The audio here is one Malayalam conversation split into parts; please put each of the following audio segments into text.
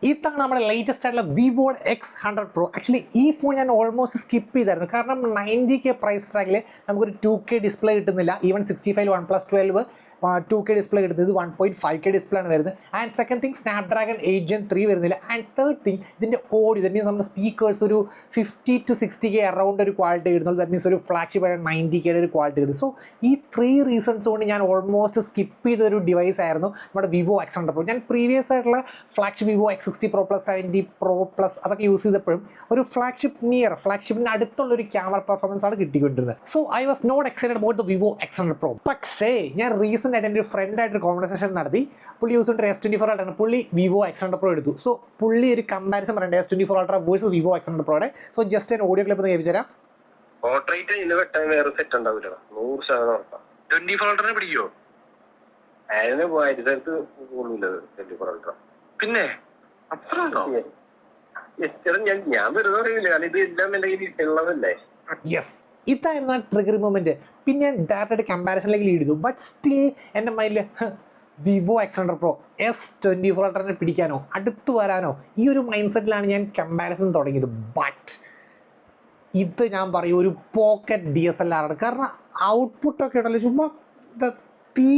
ഇതാണ് നമ്മുടെ ലേറ്റസ്റ്റ് ആയിട്ടുള്ള വിവോ X100 Pro. ആക്ച്വലി ഈ ഫോൺ ഞാൻ ഓൾമോസ്റ്റ് സ്കിപ്പ് ചെയ്തായിരുന്നു, കാരണം 90K പ്രൈസ് ടാഗിൽ നമുക്കൊരു 2K ഡിസ്പ്ലേ കിട്ടുന്നില്ല. ഈവൻ 65 OnePlus 12 2K ഡിസ്പ്ലേ കിട്ടുന്നത് 1.5K ഡിസ്പ്ലേ ആണ് വരുന്നത്. And second thing Snapdragon 8 Gen 3 വരുന്നില്ല. ആൻഡ് തേർഡ് തിങ് ഇതിൻ്റെ ഓഡിയോ, ദാറ്റ് മീൻസ് നമ്മുടെ സ്പീക്കേഴ്സ് ഒരു 50 to 60K അറൗണ്ട് ഒരു ക്വാളിറ്റി കിട്ടുന്നത്. ദാറ്റ് മീൻസ് ഒരു ഫ്ലാഗ്ഷിപ്പ് ആയിട്ട് 90K ഒരു ക്വാളിറ്റി കിട്ടും. സോ ഈ 3 റീസൺസ് കൊണ്ട് ഞാൻ ഓൾമോസ്റ്റ് സ്കിപ്പ് ചെയ്തൊരു ഡിവൈസ് ആയിരുന്നു നമ്മുടെ വിവോ X100 Pro. ഞാൻ പ്രീവിയസ് ആയിട്ടുള്ള flagship Vivo X60 Pro Plus 70 Pro Plus അതൊക്കെ യൂസ് ചെയ്തപ്പോഴും ഒരു ഫ്ലാഗ്ഷിപ്പിന് അടുത്തുള്ള ഒരു ക്യാമറ പെർഫോമൻസ് ആണ് കിട്ടിക്കൊണ്ടിരുന്നത്. So I was not excited about the Vivo X100 Pro. പക്ഷേ ഞാൻ റീസെൻ്റ് ആയിട്ട് എൻ്റെ ഒരു ഫ്രണ്ടായിട്ടൊരു കോൺവെർസേഷൻ നടത്തി. പുള്ളി യൂസ് ചെയ്തിട്ട് S24 Ultra ആണ്. പുള്ളി വിവോ X100 Pro എടുത്തു. സോ പുള്ളി ഒരു കമ്പാരിസൺ പറയണ്ടേ S24 Ultra versus Vivo X100 Pro. So just ഞാൻ ഓഡിയോ ക്ലിപ്പ് ഒന്ന് കേൾപ്പിച്ചു തരാം. പോർട്രേറ്റ് ഇതിന് വെട്ടാൻ വേറെ സെറ്റ് ഉണ്ടാവില്ല, 100% ഉറപ്പാ. 24 Ultra പിടിക്കോ? അതിന് പരിസരത്ത് കൊള്ളൂല 24 Ultra. പിന്നെ ഞാൻ വെറുതെ അറിയില്ല, കാരണം ഇത് എല്ലാം എൻ്റെ കയ്യിൽ ഉള്ളതല്ലേ. യെസ്, ഇതായിരുന്നു ആ ട്രിഗർ മൊമെന്റ്. പിന്നെ ഞാൻ ഡയറക്റ്റായിട്ട് കമ്പാരിസണിലേക്ക് ലീഡ് ചെയ്തു. ബട്ട് സ്റ്റിൽ എൻ്റെ മൈൻഡിൽ Vivo X100 Pro S24 Ultra പിടിക്കാനോ അടുത്ത് വരാനോ ഈ ഒരു മൈൻഡ് സെറ്റിലാണ് ഞാൻ കമ്പാരിസൺ തുടങ്ങിയത്. ബട്ട് ഇത് ഞാൻ പറയും ഒരു പോക്കറ്റ് DSLR ആണ്. കാരണം ഔട്ട്പുട്ടൊക്കെ ഉണ്ടല്ലോ, ചുമ്മാ തീ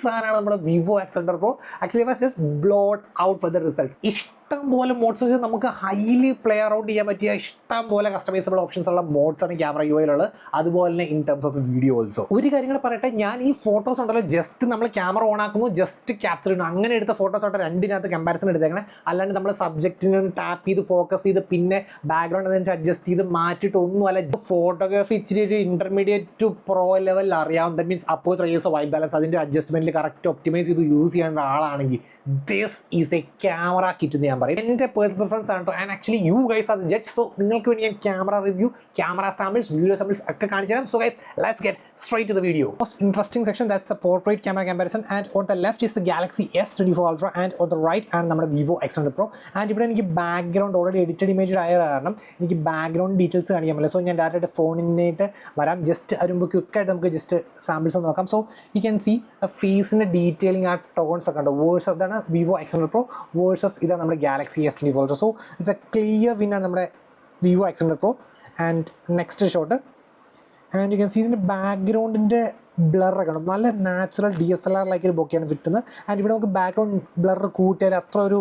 സാധനമാണ് നമ്മുടെ Vivo X100 Pro. Actually was just ബ്ലോഡ് out for the results. ഇഷ്ടം പോലെ മോഡ്സ് വെച്ച് നമുക്ക് ഹൈലി പ്ലേ അറൗണ്ട് ചെയ്യാൻ പറ്റിയ ഇഷ്ടം പോലെ കസ്റ്റമൈസബിൾ ഓപ്ഷൻസ് ഉള്ള മോഡ്സ് ആണ് ക്യാമറ യുഐയിലുള്ളത്. അതുപോലെ തന്നെ in terms of video also. ഒരു കാര്യം കൂടെ പറയട്ടെ, ഞാൻ ഈ ഫോട്ടോസ് ഉണ്ടല്ലോ ജസ്റ്റ് നമ്മൾ ക്യാമറ ഓൺ ആക്കുന്നു, ജസ്റ്റ് ക്യാപ്ചർ ചെയ്യുന്നു, അങ്ങനെ എടുത്ത ഫോട്ടോസ് ആയിട്ട് രണ്ടിനകത്ത് കമ്പാരിസൺ എടുത്തേക്കണം. അല്ലാണ്ട് നമ്മൾ സബ്ജക്റ്റിന് ടാപ്പ് ചെയ്ത് ഫോക്കസ് ചെയ്ത് പിന്നെ ബാക്ക്ഗ്രൗണ്ട് അതിനനുസരിച്ച് അഡ്ജസ്റ്റ് ചെയ്ത് മാറ്റിയിട്ട് ഒന്നുമല്ല. ഫോട്ടോഗ്രാഫി ഇച്ചിരി ഒരു ഇന്റർമീഡിയറ്റ് ടു പ്രോ ലെവലിൽ അറിയാം. ദാറ്റ് മീൻസ് അപ്പോസ് റേസ് വൈറ്റ് ബാലൻസ് അതിൻ്റെ അഡ്ജസ്റ്റ്മെന്റിൽ കറക്റ്റ് ഒപ്റ്റിമൈസ് ചെയ്ത് യൂസ് ചെയ്യേണ്ട ആളാണെങ്കിൽ this is a camera kit എന്ന് ഞാൻ പറയും. എൻ്റെ പേഴ്സണൽ പ്രിഫറൻസ് ആണ് കേട്ടോ. And actually you guys are the judge. So നിങ്ങൾക്ക് വേണ്ടി ഞാൻ camera review, camera samples, video samples ഒക്കെ കാണിച്ചു തരാം. So guys, let's get straight to the video. Most interesting section, that's the portrait camera comparison, and on the left is the Galaxy S24 Ultra and on the right ആണ് നമ്മുടെ വിവോ X100 Pro. ആൻഡ് ഇവിടെ എനിക്ക് ബാക്ക്ഗ്രൗണ്ട് ഓൾറെഡി എഡിറ്റഡ് ഇമേജ് ആയ കാരണം എനിക്ക് ബാക്ക്ഗ്രൗണ്ട് ഡീറ്റെയിൽസ് കാണിക്കാൻ പറ്റില്ല. സോ ഞാൻ ഡയറക്റ്റ് ഫോണിനായിട്ട് വരാം. ജസ്റ്റ് വരുമ്പോൾ ക്വിക്കായിട്ട് നമുക്ക് ജസ്റ്റ് സാമ്പിൾസ് ഒന്ന് നോക്കാം. സോ യു ക്യാൻ സി ഫേസിൻ്റെ ഡീറ്റെയിലിംഗ്, ആ ടോൺസ് ഒക്കെ ഉണ്ട്. വേഴ്സസ് അതാണ് വിവോ X100 Pro വേഴ്സസ് ഇതാണ് നമ്മുടെ Galaxy S24 Ultra. So it's a clear വിന്നാണ് നമ്മുടെ Vivo X100 Pro. And next shot, and you can see ഇതിൻ്റെ ബാക്ക്ഗ്രൗണ്ടിൻ്റെ ബ്ലറൊക്കെ ഉണ്ട്. നല്ല നാച്ചുറൽ DSLR ലൈക്ക് ഒരു ബൊക്കെയാണ് കിട്ടുന്നത്. ആൻഡ് ഇവിടെ നമുക്ക് ബാക്ക്ഗ്രൗണ്ട് ബ്ലർ കൂട്ടിയാൽ അത്ര ഒരു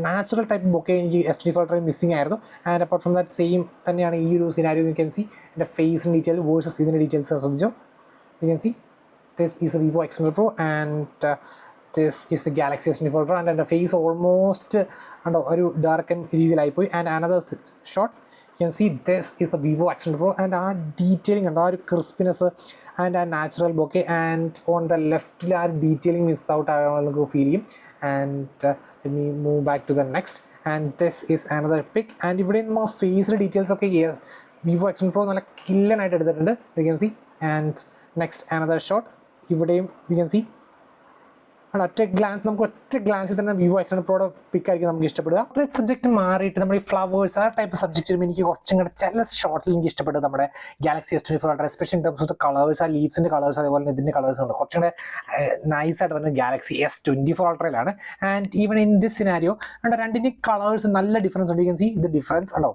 നാച്ചുറൽ ടൈപ്പ് ബൊക്കെ എനിക്ക് S24 Ultra മിസ്സിംഗ് ആയിരുന്നു. And apart from that same തന്നെയാണ് ഈ ഒരു സിനാരിയോ. യു ക്യാൻ സി എൻ്റെ ഫേസിൻ്റെ ഡീറ്റെയിൽ വേഴ്സസ് ഇതിൻ്റെ ഡീറ്റെയിൽസ് ശ്രദ്ധിച്ചോ. You can see this is a Vivo X100 Pro and this is the Galaxy S24 Ultra. ആൻഡ് എൻ്റെ ഫേസ് ഓൾമോസ്റ്റ് ഉണ്ടോ ഒരു ഡാർക്കൻ രീതിയിലായിപ്പോയി. And another shot, you can see this is the vivo X100 Pro and our detailing and our crispiness and our natural bokeh, and on the left our detailing miss out avu feel cheyum. And let me move back to the next, and this is another pic. And ivide namma face details okke vivo X100 Pro nalla killan aayittu eduthittunde, you can see. And next another shot, ivideyum you can see ഒറ്റ ഗ്ലാൻസിൽ തന്നെ വിവോ X100 Pro പിക്കായിരിക്കും നമുക്ക് ഇഷ്ടപ്പെടുക. സബ്ജക്റ്റ് മാറിയിട്ട് നമ്മുടെ ഈ ഫ്ലവേഴ്സ് ആ ടൈപ്പ് സബ്ജക്റ്റ് വരുമ്പോൾ എനിക്ക് കുറച്ചും കൂടെ ചില ഷോർട്സിൽ എനിക്ക് ഇഷ്ടപ്പെട്ടത് നമ്മുടെ Galaxy S24 Ultra, especially in terms of colours, ആ ലീവ്സിൻ്റെ കളേഴ്സ് അതേപോലെ തന്നെ ഇതിൻ്റെ കളേഴ്സ് ഉണ്ട്. കുറച്ചും കൂടെ നൈസായിട്ട് വരുന്നത് Galaxy S24 Ultra. And even in this scenario രണ്ടിൻ്റെ കളേഴ്സ് നല്ല ഡിഫറൻസ് ഉണ്ട്. യു ക്യാൻ സീ ഇത് ഡിഫറൻസ് ഉണ്ടോ,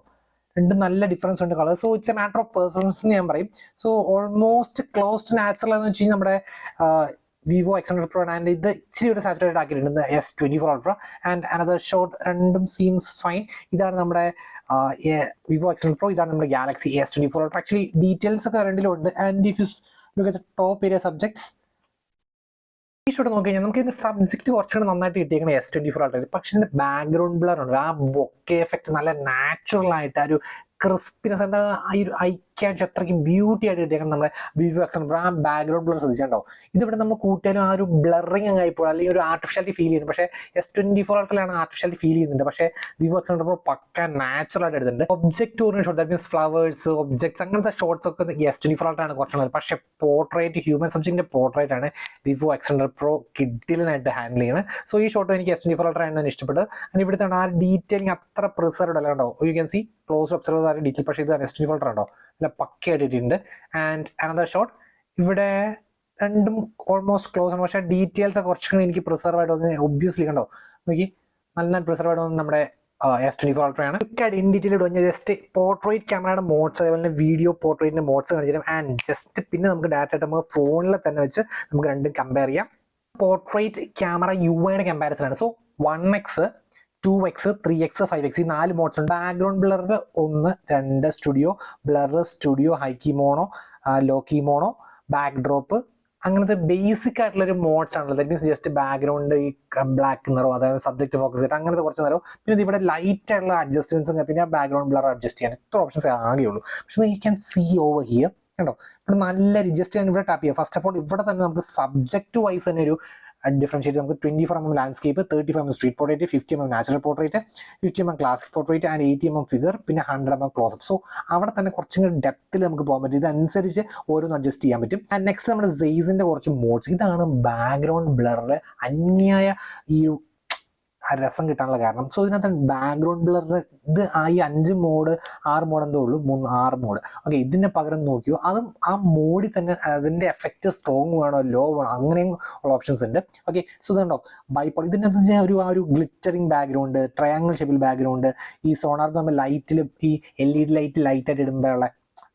രണ്ടും നല്ല ഡിഫറൻസ് ഉണ്ട് colour. So it's a matter of performance എന്ന് ഞാൻ പറയും. So almost close to natural എന്ന് വെച്ച് കഴിഞ്ഞാൽ നമ്മുടെ വിവോ X100 Pro ആൻഡ് ഇത് ഇച്ചിരി ഒരു സാച്ചുറേറ്റഡ് ആക്കിയിട്ടുണ്ട് S24 Ultra. And another shot, രണ്ടും സീംസ് ഫൈൻ. ഇതാണ് നമ്മുടെ വിവോ X100 Pro, ഇതാണ് നമ്മുടെ Galaxy S24 Ultra. Actually details ഒക്കെ രണ്ടിലും ഉണ്ട്. And if you look at the top area subjects, ഈ ഷോട്ട് നോക്കി കഴിഞ്ഞാൽ നമുക്ക് ഇതിന്റെ സബ്ജക്ട് കുറച്ചുകൂടെ നന്നായിട്ട് കിട്ടിയേക്കണം S24 Ultra. പക്ഷെ ഇതിന്റെ ബാക്ക്ഗ്രൗണ്ട് ബ്ലർ ഉണ്ട്, ആ ബൊക്കെ എഫക്ട് നല്ല നാച്ചുറൽ ആയിട്ട് ആ ഒരു ക്രിസ്പിനെസ്, എന്താ ആ ഒരു ഐക്യാച്ച് അത്രയ്ക്ക് ബ്യൂട്ടി ആയിട്ട് കിട്ടിയേക്കണം നമ്മുടെ വിവോ X100 Pro. ആ ബാക്ക്ഗ്രൗണ്ട് ബ്ലർ ശ്രദ്ധിച്ചിട്ടുണ്ടോ, ഇതിവിടെ നമ്മൾ കൂട്ടിയാലും ആ ഒരു ബ്ലറിങ് അങ്ങ് ആയിപ്പോൾ അല്ലെങ്കിൽ ഒരു ആർട്ടിഫിഷ്യാലിറ്റി ഫീൽ ചെയ്യുന്നു. പക്ഷേ S24 Ultra ആർട്ടിഫിഷ്യാലിറ്റി ഫീൽ ചെയ്യുന്നുണ്ട്. പക്ഷേ വിവോ X100 Pro പക്ക നാച്ചുറൽ ആയിട്ട് എടുത്തിട്ടുണ്ട്. Object oriented shot, that means flowers, objects, അങ്ങനത്തെ ഷോട്ട്സ് ഒക്കെ S24 Ultra ആണ് കുറച്ചുള്ളത്. പക്ഷേ പോർട്രേറ്റ്, ഹ്യൂമൻ സബ്ജക്റ്റിന്റെ പോർട്രേറ്റ് ആണ് വിവോ X100 Pro കിഡിലിനായിട്ട് ഹാൻഡിൽ ചെയ്യുന്നത്. സോ ഈ ഷോട്ട് എനിക്ക് S24 Ultra ആണ് ഇഷ്ടപ്പെട്ടത്. ആൻഡ് ഇവിടുത്തെ ആ ഡീറ്റെയിലിംഗ് അത്ര പ്രിസർവ്ഡ് അല്ല ഉണ്ടോ, U can C close observe ആയ ഡീറ്റെയിൽ. പക്ഷേ ഇത് S24 Ultra ഉണ്ടോ അല്ല പക്കയായിട്ട് ഇട്ടിട്ടുണ്ട്. ആൻഡ് അനദർ ഷോട്ട്, ഇവിടെ രണ്ടും ഓൾമോസ്റ്റ് ക്ലോസ് ആണ്. പക്ഷേ ഡീറ്റെയിൽസ് ഒക്കെ കുറച്ചുകൂടി എനിക്ക് പ്രിസർവ് ആയിട്ട് തോന്നി. ഒബ്വിയസ്ലി കണ്ടോ നോക്കി, നന്നായിട്ട് പ്രിസർവ് നമ്മുടെ S24 Ultra ആണ്. ഇൻ ഡീറ്റെയിൽ ഇടുക ജസ്റ്റ് പോർട്രേറ്റ് ക്യാമറയുടെ മോഡ്സ് അതേപോലെ തന്നെ വീഡിയോ പോർട്രേറ്റിന്റെ മോഡ്സ് കാണിച്ചു തരാം. ആൻഡ് ജസ്റ്റ് പിന്നെ നമുക്ക് ഡയറക്റ്റ് ആയിട്ട് നമുക്ക് ഫോണിൽ തന്നെ വെച്ച് നമുക്ക് രണ്ടും കമ്പയർ ചെയ്യാം. പോർട്രേറ്റ് ക്യാമറ UI കമ്പാരിസൺ ആണ്. So 1x 2x 3x 5x ഈ 4 മോഡ്സ് ഉണ്ട്. ബാക്ക്ഗ്രൗണ്ട് ബ്ലറിൽ 1 2 studio blur studio high key mono low key mono backdrop അങ്ങനത്തെ ബേസിക് ആയിട്ടുള്ളൊരു മോഡ്സ് ആണല്ലോ. ദാറ്റ് മീൻസ് ജസ്റ്റ് ബാക്ക്ഗ്രൗണ്ട് ഈ ബ്ലാക്ക് നിറോ അതായത് സബ്ജക്ട് ഫോക്കസ് ചെയ്തിട്ട് അങ്ങനത്തെ കുറച്ച് നിറവും പിന്നെ ഇവിടെ ലൈറ്റ് ആയിട്ടുള്ള അഡ്ജസ്റ്റ്മെന്റ്സ് പിന്നെ ബാക്ക്ഗ്രൗണ്ട് ബ്ലർ അഡ്ജസ്റ്റ് ചെയ്യാൻ ഇത്ര ഓപ്ഷൻസ് ആകെയുള്ളൂ. പക്ഷേ you can see over here കണ്ടോ ഇവിടെ നല്ല ജസ്റ്റ് ഞാൻ ഇവിടെ ടാപ്പ് ചെയ്യാം. ഫസ്റ്റ് ഓഫ് ഓൾ ഇവിടെ തന്നെ നമുക്ക് സബ്ജക്ട് വൈസ് തന്നെ ഒരു ഡിഫറൻഷിയേറ്റ് നമുക്ക് 24mm landscape 35mm street portrait 50mm natural portrait 50mm classic portrait and 80mm figure പിന്നെ 100mm ക്ലോസപ്പ്. സോ അവിടെ തന്നെ കുറച്ചും കൂടി ഡെപ്തിൽ നമുക്ക് പോകാൻ പറ്റും. ഇതനുസരിച്ച് ഓരോന്ന് അഡ്ജസ്റ്റ് ചെയ്യാൻ പറ്റും. ആൻഡ് നെക്സ്റ്റ് നമ്മുടെ സെയ്സിന്റെ കുറച്ച് മോഡ്സ്. ഇതാണ് ബാക്ക്ഗ്രൗണ്ട് ബ്ലറിൽ അന്യായ ഈ രസം കിട്ടാനുള്ള കാരണം. സോ ഇതിനകത്ത് ബാക്ക്ഗ്രൗണ്ട് ബ്ലറിന് ഇത് ഈ 5 മോഡ് 6 മോഡ് എന്തോ ഉള്ളൂ 6 മോഡ്. ഓക്കെ ഇതിന്റെ പകരം നോക്കിയോ അതും ആ മോഡിൽ തന്നെ അതിന്റെ എഫക്റ്റ് സ്ട്രോങ് വേണോ ലോ വേണോ അങ്ങനെയും ഉള്ള ഓപ്ഷൻസ് ഉണ്ട്. ഓക്കെ സോ ഇതുണ്ടോ ബൈപോൾ ഇതിൻ്റെ ഒരു ഗ്ലിറ്ററിങ് ബാക്ക്ഗ്രൗണ്ട് ട്രയാങ്കിൾ ഷേപ്പിൽ ബാക്ക്ഗ്രൗണ്ട് ഈ സോണാർ നമ്മൾ ലൈറ്റിൽ ഈ LED ലൈറ്റായിട്ട് ഇടുമ്പോഴുള്ള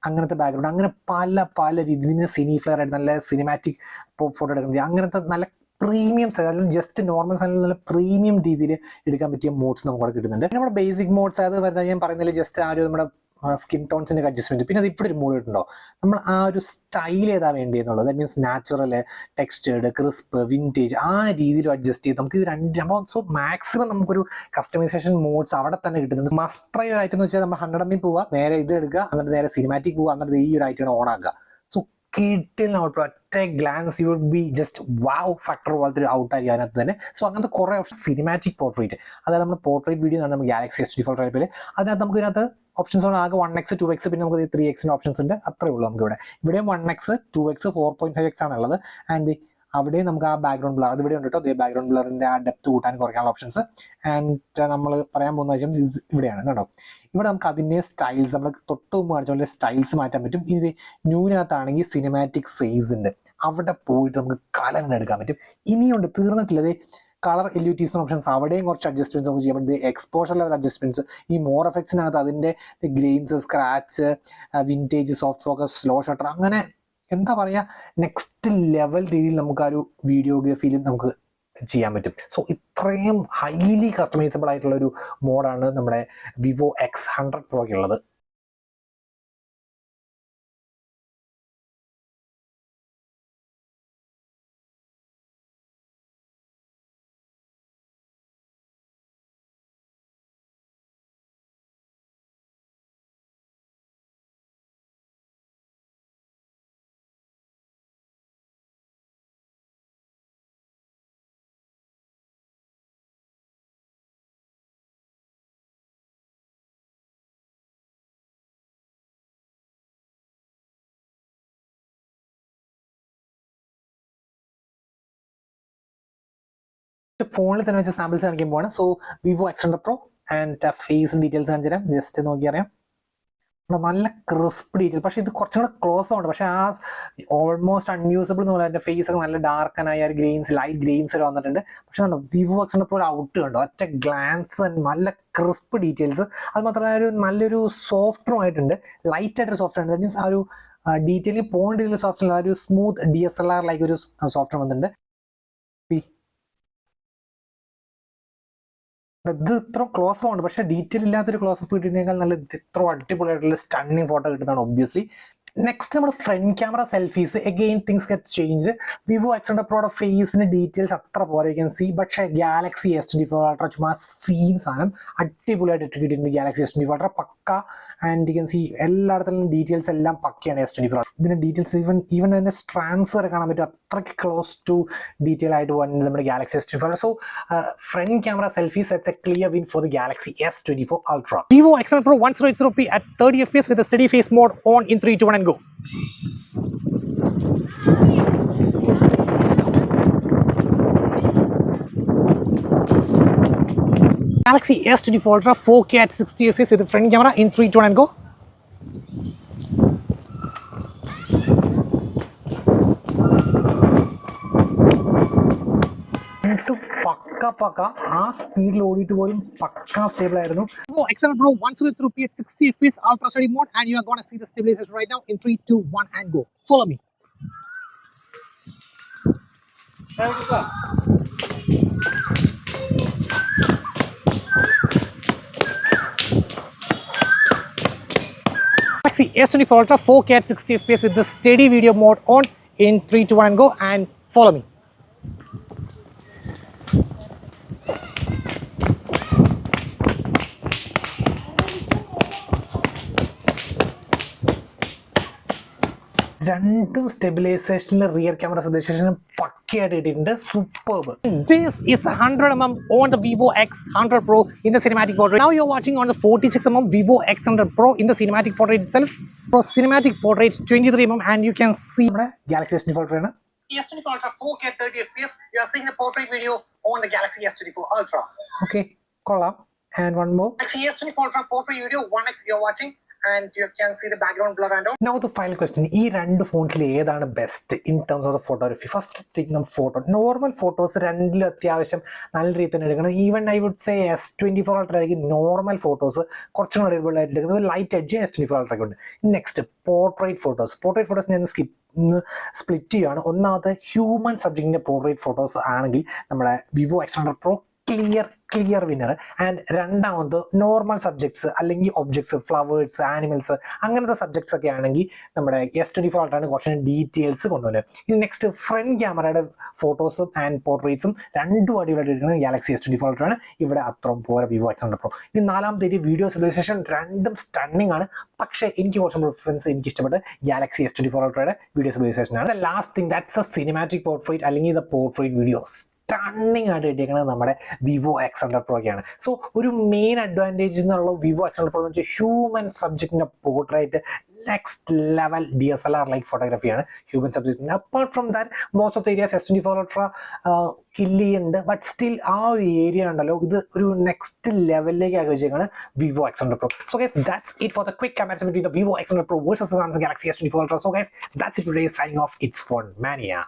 അങ്ങനത്തെ ബാക്ക്ഗ്രൗണ്ട് അങ്ങനെ പല രീതി ഇതിന് സിനി ഫ്ലെയർ ആയിട്ട് നല്ല സിനിമാറ്റിക് ഫോട്ടോ എടുക്കാൻ പറ്റും. അങ്ങനത്തെ നല്ല പ്രീമിയം സൈസ് അല്ലെങ്കിൽ ജസ്റ്റ് നോർമൽ സൈസിൽ നല്ല പ്രീമിയം രീതിയിൽ എടുക്കാൻ പറ്റിയ മോഡ്സ് നമുക്ക് അവിടെ കിട്ടുന്നുണ്ട്. നമ്മുടെ ബേസിക് മോഡ്സ് അത് വരുന്നത് ഞാൻ പറയുന്നില്ല ജസ്റ്റ് ആ ഒരു നമ്മുടെ സ്കിൻ ടോൺസിന്റെ അഡ്ജസ്റ്റ്മെന്റ്. പിന്നെ അത് ഇവിടെ ഒരു മോഡ് കിട്ടുന്നുണ്ടോ നമ്മൾ ആ ഒരു സ്റ്റൈൽ ഏതാ വേണ്ടിയെന്നുള്ളത്. That means natural textured crisp vintage ആ രീതിയിൽ അഡ്ജസ്റ്റ് ചെയ്ത് നമുക്ക് ഇത് രണ്ടും സോ മാക്സിമം നമുക്കൊരു കസ്റ്റമൈസേഷൻ മോഡ്സ് അവിടെ തന്നെ കിട്ടുന്നുണ്ട്. മസ്റ്റ് ട്രൈ ആയിട്ടെന്ന് വെച്ചാൽ നമ്മൾ 100mm പോവുക നേരെ ഇത് എടുക്കുക എന്നിട്ട് നേരെ സിനിമാറ്റിക് പോവുക എന്നിട്ട് ഈ ഒരു ഐറ്റം ഓൺ ആക്കുക. സോ ഒറ്റ glance you would be just wow factor പോലത്തെ ഒരു ഔട്ട് ആയിരിക്കും അതിനകത്ത് തന്നെ. സോ അങ്ങനത്തെ കുറേ ഓപ്ഷൻ സിനിമാറ്റിക് പോർട്രേറ്റ് അതായത് നമ്മൾ പോർട്രേറ്റ് വീഡിയോ നമ്മൾ ഗാലക്സി S24 ടൈപ്പിൽ അതിനകത്ത് നമുക്ക് ഇതിനകത്ത് ഓപ്ഷൻസ് ആകെ 1x 2x പിന്നെ നമുക്ക് 3x ഓപ്ഷൻസ് ഉണ്ട്. അത്രേ ഉള്ളൂ നമുക്ക് ഇവിടെയും 1x 2x 4.5x ആണുള്ളത്. ആൻഡ് അവിടെ നമുക്ക് ആ ബാക്ക്ഗ്രൗണ്ട് ബ്ലർ അത് ഇവിടെ ഉണ്ട് കേട്ടോ. ബാക്ക്ഗ്രൗണ്ട് ബ്ലറിന്റെ ആ ഡെപ്ത് കൂട്ടാൻ കുറയ്ക്കാനുള്ള ഓപ്ഷൻസ്. ആൻഡ് നമ്മൾ പറയാൻ പോകുന്ന വെച്ചാൽ ഇവിടെയാണ് കേട്ടോ. ഇവിടെ നമുക്ക് അതിൻ്റെ സ്റ്റൈൽസ് നമ്മൾ തൊട്ട് മുമ്പ് കാണിച്ച സ്റ്റൈൽസ് മാറ്റാൻ പറ്റും. ഇത് ന്യൂവിനകത്താണെങ്കിൽ സിനിമാറ്റിക് സൈസ് ഉണ്ട് അവിടെ പോയിട്ട് നമുക്ക് കലം എടുക്കാൻ പറ്റും. ഇനിയുണ്ട് തീർന്നിട്ടില്ലത് കളർ LUTs ഓപ്ഷൻസ് അവിടെയും കുറച്ച് അഡ്ജസ്റ്റ്മെന്റ്സ് നമുക്ക് ചെയ്യാൻ പറ്റും. എക്സ്പോഷർ ലെവൽ അഡ്ജസ്റ്റ്മെന്റ്സ് ഈ മോർ എഫക്ട്സിനകത്ത് അതിൻ്റെ grains scratch vintage soft focus slow shutter അങ്ങനെ എന്താ പറയുക നെക്സ്റ്റ് ലെവൽ രീതിയിൽ നമുക്ക് ആ ഒരു വീഡിയോഗ്രാഫിയിലും നമുക്ക് ചെയ്യാൻ പറ്റും. സോ ഇത്രയും ഹൈലി കസ്റ്റമൈസബിൾ ആയിട്ടുള്ള ഒരു മോഡാണ് നമ്മുടെ Vivo X100 Proക്ക് ഉള്ളത്. ഫോണിൽ തന്നെ വെച്ച് സാമ്പിൾസ് കാണിക്കാൻ പോവാണ്. So Vivo X100 Pro and face details കാണിച്ചു തരാം. ജസ്റ്റ് നോക്കി അറിയാം നല്ല ക്രിസ്പ് ഡീറ്റെയിൽ. പക്ഷേ ഇത് കുറച്ചും കൂടെ ക്ലോസ് ആവുന്നുണ്ട്. പക്ഷേ ആ ഓൾമോസ്റ്റ് അൺയൂസബിൾ എന്ന് പറഞ്ഞാൽ എൻ്റെ ഫേസ് ഒക്കെ നല്ല ഡാർക്കനായ ഒരു ഗ്രെയിൻസ് ലൈറ്റ് ഗ്രെയിൻസ് ഒക്കെ വന്നിട്ടുണ്ട്. പക്ഷെ കണ്ടോ Vivo X100 Pro ഔട്ട് കണ്ടോ ഒറ്റ ഗ്ലാൻസ് നല്ല ക്രിസ്പ് ഡീറ്റെയിൽസ്. അത് മാത്രമല്ല ഒരു നല്ലൊരു സോഫ്റ്റ്വെയർ ആയിട്ടുണ്ട് ലൈറ്റ് ആയിട്ടൊരു സോഫ്റ്റ്വെയർ ഉണ്ട്. ദാറ്റ് മീൻസ് ആ ഒരു ഡീറ്റെയിലിംഗ് പോയിന്റ് ഇതിൽ സോഫ്റ്റ്വെയർ ആ ഒരു സ്മൂത്ത് DSLR ലൈക്ക് ഒരു സോഫ്റ്റ്വെയർ വന്നിട്ടുണ്ട്. ഇത് ഇത്ര ക്ലോസ് ആണ് പക്ഷേ ഡീറ്റെയിൽ ഇല്ലാത്തൊരു ക്ലോസപ്പ് കിട്ടുന്നതിനേക്കാൾ നല്ല ഇത്ര അടിപൊളിയായിട്ടുള്ള സ്റ്റണ്ണിങ് ഫോട്ടോ കിട്ടുന്നതാണ് ഒബ്വിയസ്ലി. നെക്സ്റ്റ് നമ്മുടെ front camera selfies again things get change. Vivo X100 Proയുടെ ഫേസിന് ഡീറ്റെയിൽസ് അത്ര പോലെ ക്യാൻ സി. പക്ഷേ ഗാലക്സി S24 Ultra ചുമ്മാ സീൻ സാധനം അടിപൊളിയായിട്ട് കിട്ടിയിട്ടുണ്ട്. ഗാലക്സി S24 Ultra പക്ക ആൻഡ് യു ക്യാൻ സി എല്ലായിടത്തും ഡീറ്റെയിൽസ് എല്ലാം പക്കയാണ് S24. ഇതിന്റെ ഡീറ്റെയിൽസ് ഈവൻ അതിന്റെ സ്ട്രാൻസ് വരെ കാണാൻ പറ്റും. അത്രയ്ക്ക് ക്ലോസ് ടു ഡീറ്റെയിൽ ആയിട്ട് വന്നത് നമ്മുടെ Galaxy S24. So front camera selfies it's a clear win for the Galaxy S24 Ultra. Vivo X100 Pro 10880p at 30 fps with a steady face mode on in 3 2 1 and go. Galaxy S24 Ultra 4K at 60 fps with the front camera in 3 2 1 and go. പക്ക ആ സ്പീഡിൽ ഓടിയിട്ട് പോലും പക്ക സ്റ്റേബിൾ ആയിരുന്നു. Vivo X7 Pro 103 at 60 fps ultra steady mode, and you are going to see the stabilizers right now in 3, 2, 1 and go. Follow me. Galaxy S24 Ultra 4K at 60 fps with the steady video mode on in 3, 2, 1 and go, and follow me. രണ്ടും സ്റ്റെബിലൈസേഷനിൽ റിയർ ക്യാമറ സ്റ്റെബിലൈസേഷൻ പക്കയായിട്ട് ഇട്ടിട്ടുണ്ട്. Superb. This is the 100mm on the Vivo X100 Pro in the cinematic portrait. Now you're watching on the 46mm Vivo X100 Pro in the cinematic portrait itself. Pro cinematic portrait 23mm, and you can see നമ്മുടെ ഗാലക്സി S24 ആണ്. S24 Ultra 4K at 30 fps. You are seeing the portrait video on the Galaxy S24 Ultra. Okay, കൊള്ളാം. And one more. Galaxy S24 Ultra portrait video 1x you're watching, and you can see the background blur and all. Now the final question, ഈ രണ്ട് ഫോൺസിൽ ഏതാണ് best in terms of the photography? First take photo. Normal photos രണ്ടിലും അത്യാവശ്യം നല്ല രീതിയിൽ തന്നെ എടുക്കണം. Even I would say S24 Ultra ആയിരിക്കും നോർമൽ ഫോട്ടോസ് കുറച്ചും കൂടെ അടിപൊളി ആയിട്ട് എടുക്കുന്നത്. ലൈറ്റ് എഡ്ജ് S24 Ultra ഉണ്ട്. നെക്സ്റ്റ് പോർട്രേറ്റ് ഫോട്ടോസ് ഞാൻ സ്പ്ലിറ്റ് ചെയ്യുകയാണ്. ഒന്നാമത്തെ ഹ്യൂമൻ സബ്ജക്റ്റിൻ്റെ പോർട്രേറ്റ് ഫോട്ടോസ് ആണെങ്കിൽ നമ്മുടെ Vivo X100 Pro clear winner. And രണ്ടാമത് നോർമൽ സബ്ജക്ട്സ് അല്ലെങ്കിൽ ഒബ്ജക്ട്സ്, ഫ്ലവേഴ്സ്, ആനിമൽസ്, അങ്ങനത്തെ സബ്ജക്ട്സ് ഒക്കെ ആണെങ്കിൽ നമ്മുടെ S24 Ultra ആണ് കുറച്ച് ഡീറ്റെയിൽസ് കൊണ്ടുവരുന്നത്. ഇനി നെക്സ്റ്റ് ഫ്രണ്ട് ക്യാമറയുടെ ഫോട്ടോസും ആൻഡ് പോർട്രേറ്റ്സും രണ്ടും അടിപൊളിയായിട്ട് എടുക്കുന്നത് ഗാലക്സി S24 Ultra ആണ്. ഇവിടെ അത്രയും പോരെ Vivo X100 Pro. ഇനി നാലാമത്തെ വീഡിയോ സ്റ്റെബിലൈസേഷൻ രണ്ടും സ്റ്റണ്ണിങ് ആണ്. പക്ഷേ എനിക്ക് കുറച്ചും പ്രിഫറൻസ് എനിക്ക് ഇഷ്ടപ്പെട്ട ഗാലക്സി S24 Ultra'യുടെ വീഡിയോ സ്റ്റെബിലൈസേഷൻ ആണ്. Last thing that's a cinematic portrait അല്ലെങ്കിൽ ദ പോർട്രേറ്റ് വീഡിയോസ് സ്റ്റണ്ണിങ് ആയിട്ട് കിട്ടിയിരിക്കുന്നത് നമ്മുടെ Vivo X100 Pro ആണ്. സോ ഒരു മെയിൻ അഡ്വാൻറ്റേജ് എന്നുള്ള Vivo X100 Pro എന്ന് വെച്ചാൽ ഹ്യൂമൻ സബ്ജക്റ്റിൻ്റെ portrait next level DSLR like ഫോട്ടോഗ്രാഫിയാണ് ഹ്യൂമൻ സബ്ജക്റ്റിന്. Apart from that most of the areas S24 Ultra kill ചെയ്യുന്നുണ്ട്. ബട്ട് സ്റ്റിൽ ആ ഒരു ഏരിയ ഉണ്ടല്ലോ, ഇത് ഒരു നെക്സ്റ്റ് ലെവലിലേക്ക് ആക്കി വെച്ചേക്കാണ് Vivo X100 Pro. So guys, that's it for the quick comparison between the Vivo X100 Pro versus the Samsung Galaxy S24 Ultra. So guys, that's it for today. Signing off, it's Phone Mania.